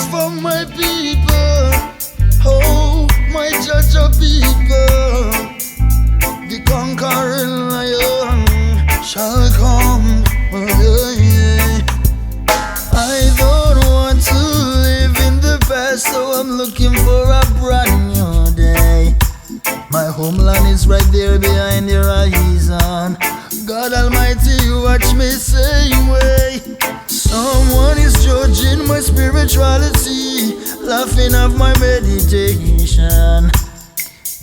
for my people. Oh, my judge of people. The conquering lion shall come. I don't want to live in the past, so I'm looking for a brand new day. My homeland is right there behind the horizon. God Almighty, watch me same way. Someone is judging my spirituality, laughing at my meditation.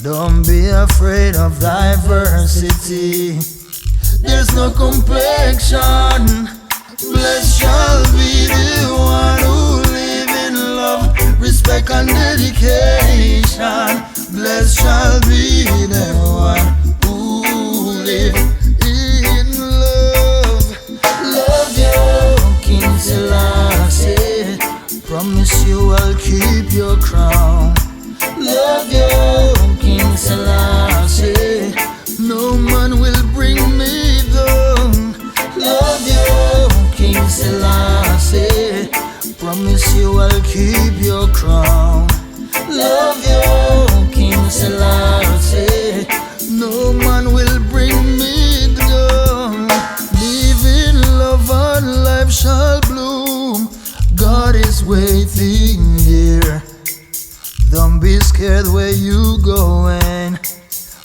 Don't be afraid of diversity. There's no complexion. Blessed shall be the one who live in love, respect and dedication. Blessed shall be the one who live in love. Love you, King Selassie. Promise you I'll keep your crown. Love you, King Selassie. No man will bring me down. Love you, King Selassie. Promise you I'll keep your crown. Love you, King Selassie. No man will bring me down. Live in love and life shall bloom. God is waiting here. Don't be scared where you going,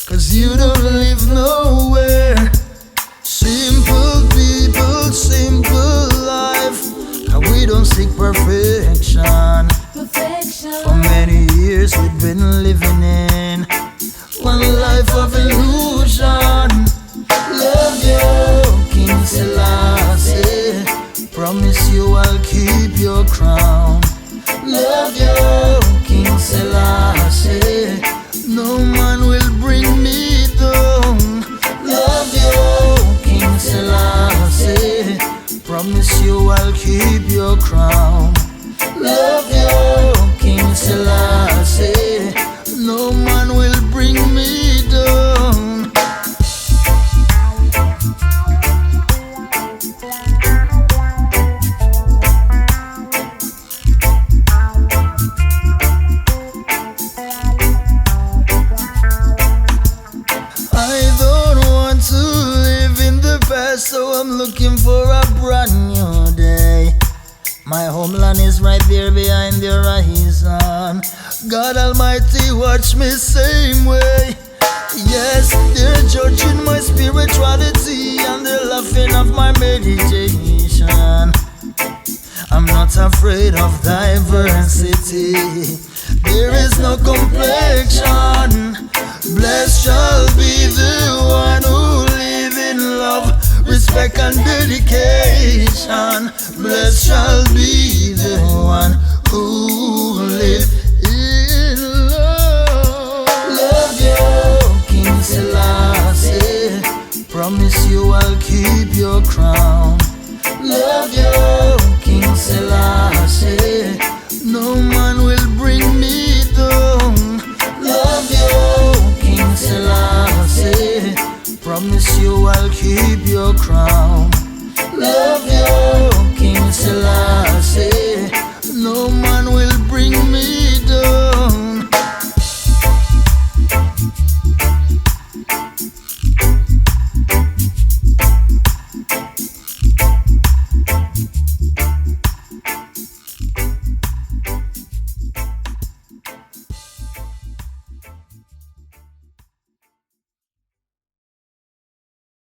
'cause you don't live nowhere. Simple people, simple life, and we don't seek perfection. For many years we've been living in one life of illusion. Love you, King Selassie. Promise you I'll keep your crown. Love you, King Selassie. No man will bring me down. Love you, King Selassie. Promise you I'll keep your crown. Love you, King Selassie. No man will bring me down. I don't want to live in the past, so I'm looking for a brand new day. My homeland is right there behind the horizon. God Almighty, watch me same way. Yes, they're judging my spirituality and they're laughing at my meditation. I'm not afraid of diversity. There is no complexion. Blessed shall be the one who live in love, respect and dedication. Blessed shall be the one who live in love. Love you, King Selassie. Promise you I'll keep your crown. Love you, King Selassie. No man will bring me down. Love you, King Selassie. Promise you I'll keep